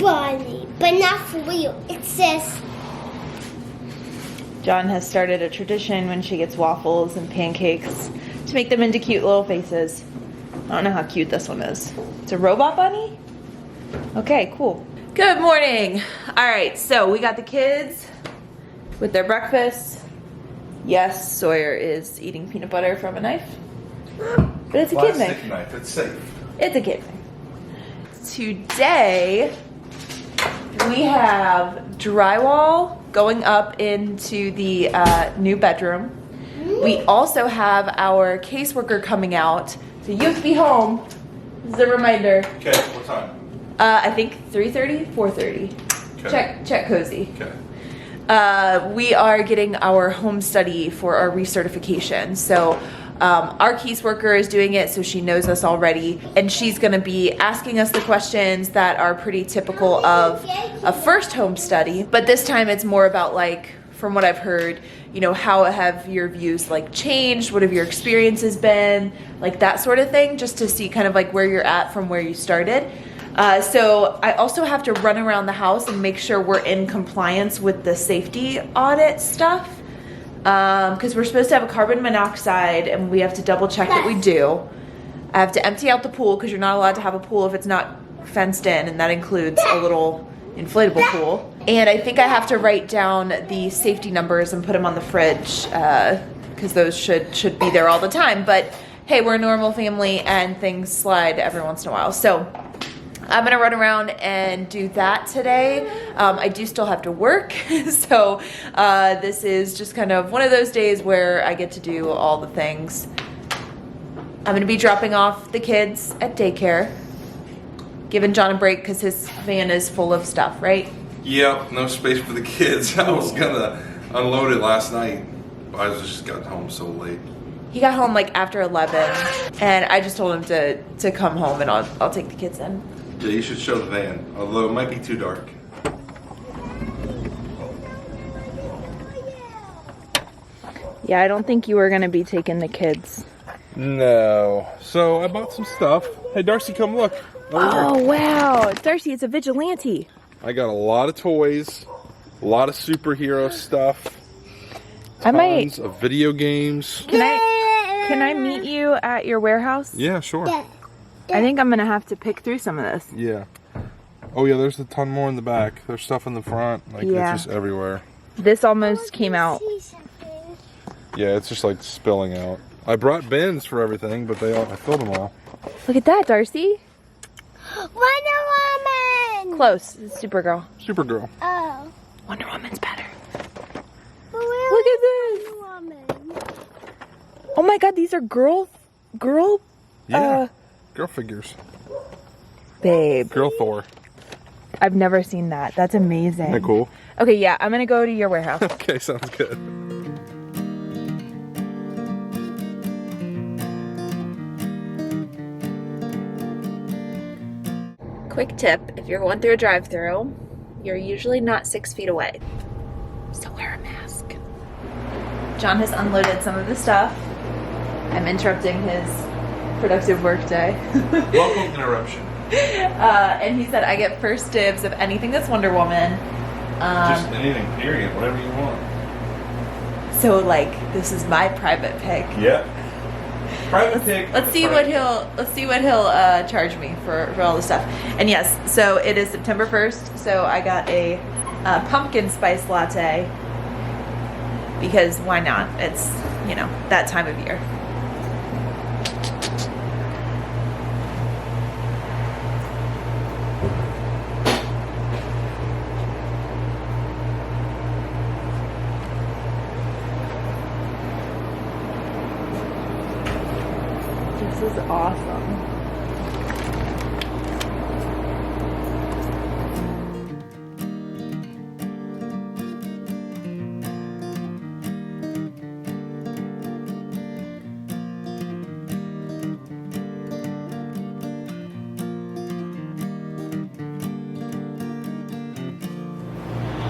bunny, but not for real. It says. John has started a tradition when she gets waffles and pancakes to make them into cute little faces. I don't know how cute this one is. It's a robot bunny? Okay, cool. Good morning. All right, so we got the kids with their breakfast. Yes, Sawyer is eating peanut butter from a knife. But it's a kid Plastic knife. It's safe. It's a kid thing. Today, we have drywall going up into the new bedroom. We also have our caseworker coming out. So you have to be home. This is a reminder. Okay, what time? I think 3:30, 4:30. Okay. Check cozy. Okay. We are getting our home study for our recertification. So our caseworker is doing it, so she knows us already, and she's going to be asking us the questions that are pretty typical of a first home study. But this time it's more about, like, from what I've heard, you know, how have your views like changed? What have your experiences been? Like that sort of thing, just to see kind of like where you're at from where you started. So I also have to run around the house and make sure we're in compliance with the safety audit stuff. Because we're supposed to have a carbon monoxide and we have to double check that we do. I have to empty out the pool because you're not allowed to have a pool if it's not fenced in, and that includes a little inflatable pool. And I think I have to write down the safety numbers and put them on the fridge because those should be there all the time. But hey, we're a normal family and things slide every once in a while. So I'm gonna run around and do that today. I do still have to work, so this is just kind of one of those days where I get to do all the things. I'm gonna be dropping off the kids at daycare, giving John a break because his van is full of stuff, right? Yep, no space for the kids. I was gonna unload it last night. I just got home so late. He got home like after 11, and I just told him to come home and I'll take the kids in. Yeah, you should show the van, although it might be too dark. Yeah, I don't think you were gonna be taking the kids. No. So I bought some stuff. Hey, Darcy, come look. Oh, wow. Darcy, it's a vigilante. I got a lot of toys, a lot of superhero stuff, I might. tons of video games. Can I meet you at your warehouse? Yeah, sure. I think I'm gonna have to pick through some of this. Yeah. Oh yeah, there's a ton more in the back. There's stuff in the front. Like, Yeah. it's just everywhere. This almost came out. Yeah, it's just like spilling out. I brought bins for everything, but I filled them all. Look at that, Darcy. Wonder Woman! Close. It's Supergirl. Supergirl. Oh. Wonder Woman's better. But Look at this. Wonder Woman. Oh my god, these are girl, Yeah. Girl figures. babe. Girl Thor. I've never seen that. That's amazing. Isn't that cool? Okay, yeah, I'm gonna go to your warehouse. Okay, sounds good. Quick tip, if you're going through a drive-thru, you're usually not 6 feet away. So wear a mask. John has unloaded some of the stuff. I'm interrupting his productive work day. Welcome interruption. And he said I get first dibs of anything that's Wonder Woman. Just anything, period, whatever you want. So like, this is my private pick. Yeah. Private pick. Let's see what he'll charge me for all the stuff. And yes, so it is September 1st. So I got a pumpkin spice latte because why not? It's, you know, that time of year. This is awesome.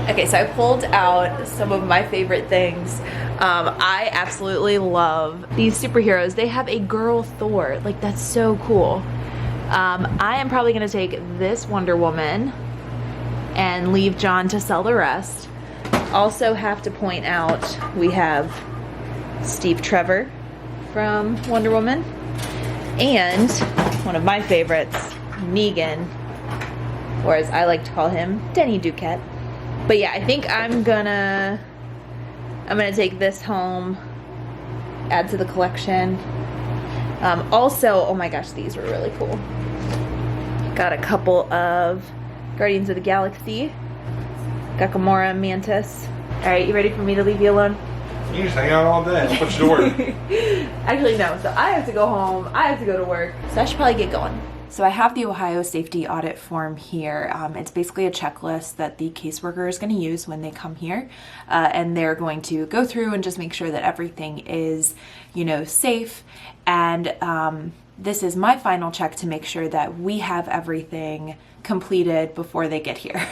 Okay, so I pulled out some of my favorite things. I absolutely love these superheroes. They have a girl Thor. Like, that's so cool. I am probably gonna take this Wonder Woman. and leave John to sell the rest. Also have to point out, we have Steve Trevor from Wonder Woman, and one of my favorites, Negan, or as I like to call him, Denny Duquette. But yeah, I think I'm gonna take this home, add to the collection. Also, oh my gosh, these were really cool. Got a couple of Guardians of the Galaxy, got Gamora, Mantis. All right, you ready for me to leave you alone? You just hang out all day. I'll put you to work. Actually, no. So I have to go home. I have to go to work. So I should probably get going. So I have the Ohio Safety Audit Form here. It's basically a checklist that the caseworker is going to use when they come here. And they're going to go through and just make sure that everything is, you know, safe. And this is my final check to make sure that we have everything completed before they get here.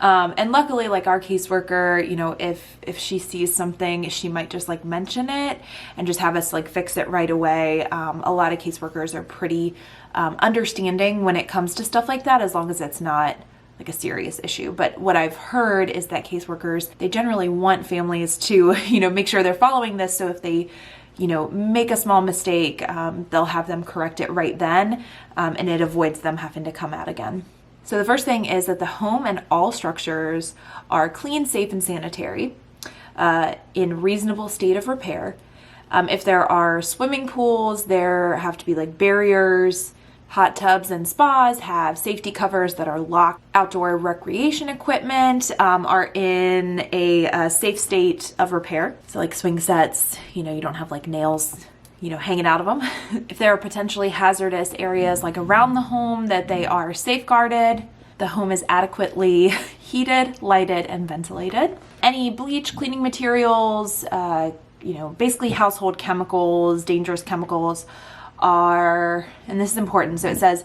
And luckily, like, our caseworker, you know, if she sees something, she might just like mention it and just have us like fix it right away. A lot of caseworkers are pretty understanding when it comes to stuff like that, as long as it's not like a serious issue. But what I've heard is that caseworkers, they generally want families to, you know, make sure they're following this. So if they, you know, make a small mistake, they'll have them correct it right then, and it avoids them having to come out again. So the first thing is that the home and all structures are clean, safe, and sanitary, in reasonable state of repair. If there are swimming pools, there have to be like barriers. Hot tubs and spas have safety covers that are locked. Outdoor recreation equipment are in a safe state of repair. So like swing sets, you know, you don't have like nails, you know, hanging out of them. If there are potentially hazardous areas like around the home, that they are safeguarded. The home is adequately heated, lighted, and ventilated. Any bleach, cleaning materials, you know, basically household chemicals, dangerous chemicals are, and this is important, so it says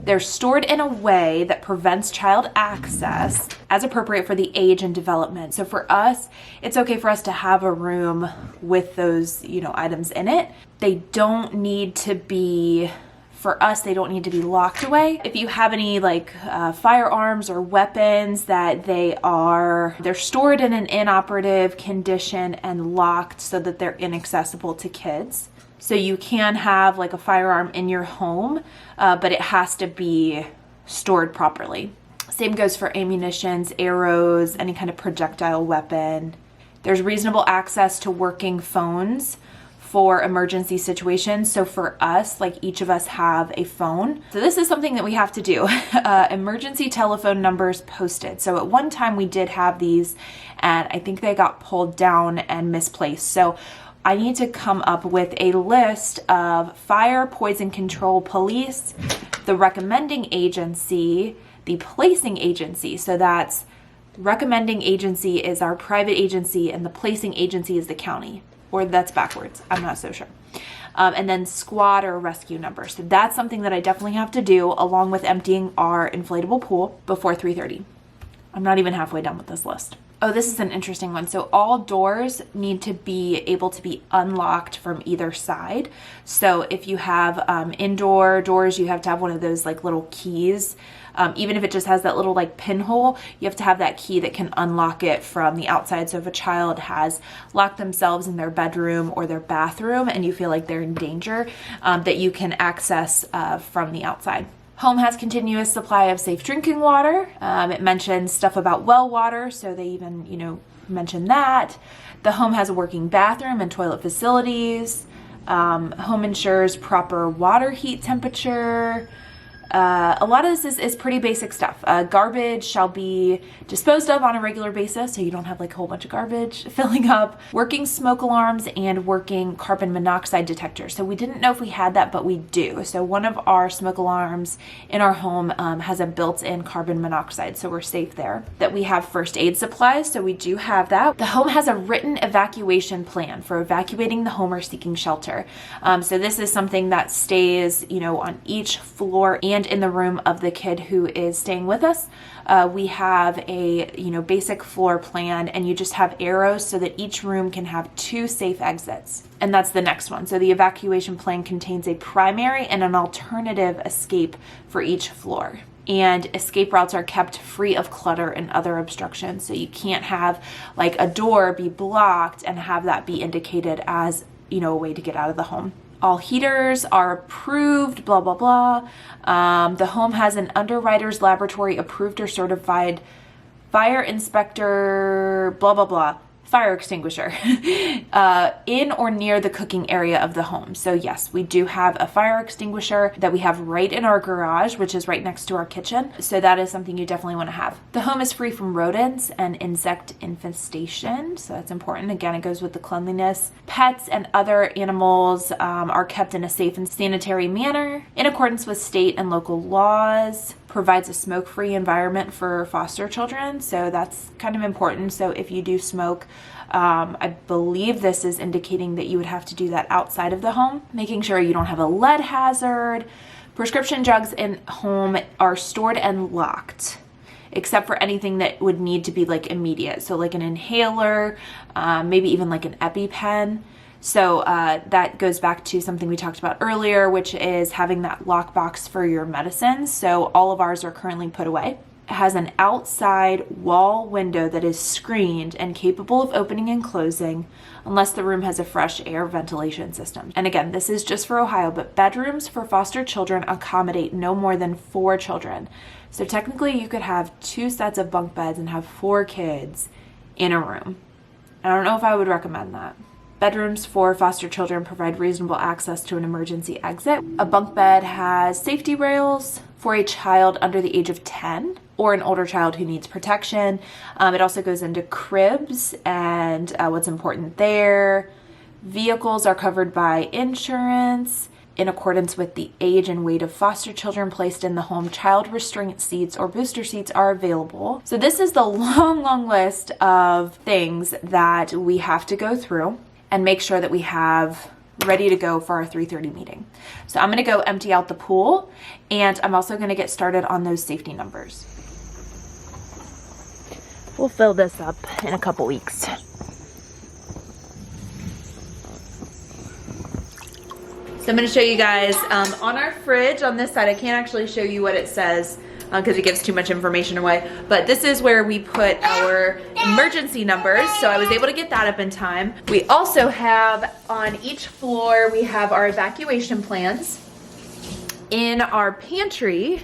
they're stored in a way that prevents child access as appropriate for the age and development. So for us, it's okay for us to have a room with those, you know, items in it. They don't need to be, for us, they don't need to be locked away. If you have any like firearms or weapons, that they're stored in an inoperative condition and locked so that they're inaccessible to kids. So you can have like a firearm in your home, but it has to be stored properly. Same goes for ammunitions, arrows, any kind of projectile weapon. There's reasonable access to working phones for emergency situations. So for us, like, each of us have a phone. So this is something that we have to do. Emergency telephone numbers posted. So at one time we did have these, and I think they got pulled down and misplaced. So I need to come up with a list of fire, poison control, police, the recommending agency, the placing agency. So that's recommending agency is our private agency and the placing agency is the county. Or that's backwards. I'm not so sure. And then squad or rescue number. So that's something that I definitely have to do, along with emptying our inflatable pool before 3:30. I'm not even halfway done with this list. Oh, this is an interesting one. So all doors need to be able to be unlocked from either side. So if you have indoor doors, you have to have one of those like little keys. Even if it just has that little like pinhole, you have to have that key that can unlock it from the outside. So if a child has locked themselves in their bedroom or their bathroom and you feel like they're in danger, that you can access from the outside. Home has continuous supply of safe drinking water. It mentions stuff about well water, so they even, you know, mention that. The home has a working bathroom and toilet facilities. Home ensures proper water heat temperature. A lot of this is pretty basic stuff. Garbage shall be disposed of on a regular basis, so you don't have like a whole bunch of garbage filling up. Working smoke alarms and working carbon monoxide detectors. So we didn't know if we had that, but we do. So one of our smoke alarms in our home has a built-in carbon monoxide, so we're safe there. That we have first aid supplies, so we do have that. The home has a written evacuation plan for evacuating the home or seeking shelter. So this is something that stays, you know, on each floor and in the room of the kid who is staying with us. We have a, you know, basic floor plan, and you just have arrows so that each room can have 2 safe exits. And that's the next one. So the evacuation plan contains a primary and an alternative escape for each floor. and escape routes are kept free of clutter and other obstructions. So you can't have like a door be blocked and have that be indicated as, you know, a way to get out of the home. All heaters are approved, blah, blah, blah. The home has an Underwriters Laboratory approved or certified fire inspector, blah, blah, blah, fire extinguisher in or near the cooking area of the home. So yes, we do have a fire extinguisher that we have right in our garage, which is right next to our kitchen. So that is something you definitely want to have. The home is free from rodents and insect infestation. So that's important. Again, it goes with the cleanliness. Pets and other animals are kept in a safe and sanitary manner in accordance with state and local laws. Provides a smoke-free environment for foster children, so that's kind of important. So if you do smoke, I believe this is indicating that you would have to do that outside of the home. Making sure you don't have a lead hazard. Prescription drugs in home are stored and locked, except for anything that would need to be like immediate. So like an inhaler, maybe even like an EpiPen. So that goes back to something we talked about earlier, which is having that lockbox for your medicines. So all of ours are currently put away. It has an outside wall window that is screened and capable of opening and closing unless the room has a fresh air ventilation system. And again, this is just for Ohio, but bedrooms for foster children accommodate no more than 4 children. So technically you could have 2 sets of bunk beds and have 4 kids in a room. I don't know if I would recommend that. Bedrooms for foster children provide reasonable access to an emergency exit. A bunk bed has safety rails for a child under the age of 10 or an older child who needs protection. It also goes into cribs and what's important there. Vehicles are covered by insurance in accordance with the age and weight of foster children placed in the home. Child restraint seats or booster seats are available. So this is the long list of things that we have to go through and make sure that we have ready to go for our 3:30 meeting. So I'm gonna go empty out the pool, and I'm also gonna get started on those safety numbers. We'll fill this up in a couple weeks. So I'm gonna show you guys on our fridge on this side. I can't actually show you what it says because it gives too much information away, but this is where we put our emergency numbers, so I was able to get that up in time. We also have on each floor, we have our evacuation plans. In our pantry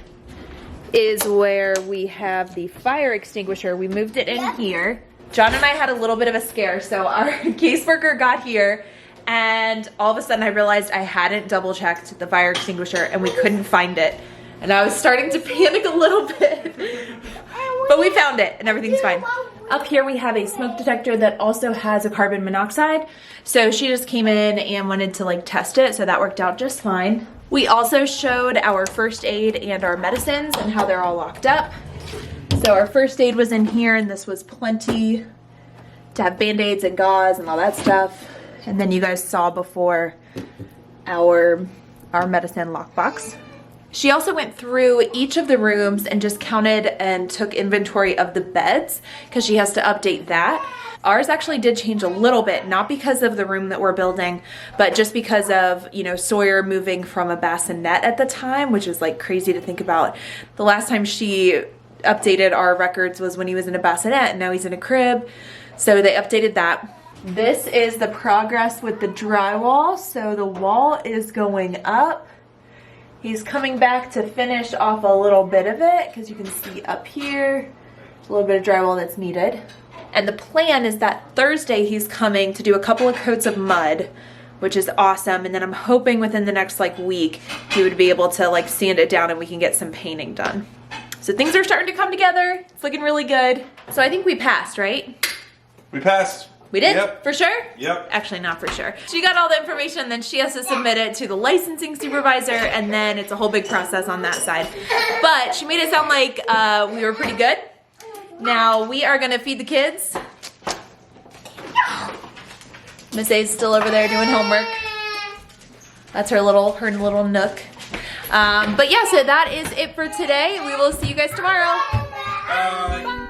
is where we have the fire extinguisher. We moved it in here. John and I had a little bit of a scare, so our caseworker got here and all of a sudden I realized I hadn't double checked the fire extinguisher and we couldn't find it. And I was starting to panic a little bit, but we found it and everything's fine. Up here we have a smoke detector that also has a carbon monoxide. So she just came in and wanted to like test it, so that worked out just fine. We also showed our first aid and our medicines and how they're all locked up. So our first aid was in here, and this was plenty to have Band-Aids and gauze and all that stuff. And then you guys saw before our medicine lockbox. She also went through each of the rooms and just counted and took inventory of the beds because she has to update that. Ours actually did change a little bit, not because of the room that we're building, but just because of, you know, Sawyer moving from a bassinet at the time, which is like crazy to think about. The last time she updated our records was when he was in a bassinet, and now he's in a crib. So they updated that. This is the progress with the drywall. So the wall is going up. He's coming back to finish off a little bit of it because you can see up here, a little bit of drywall that's needed. And the plan is that Thursday he's coming to do a couple of coats of mud, which is awesome. And then I'm hoping within the next like week, he would be able to like sand it down and we can get some painting done. So things are starting to come together. It's looking really good. So I think we passed, right? We passed. We did? Yep. For sure? Yep. Actually, not for sure. She got all the information, then she has to submit it to the licensing supervisor, and then it's a whole big process on that side. But she made it sound like we were pretty good. Now we are gonna feed the kids. Miss A's still over there doing homework. That's her little nook. But yeah, so that is it for today. We will see you guys tomorrow. Bye.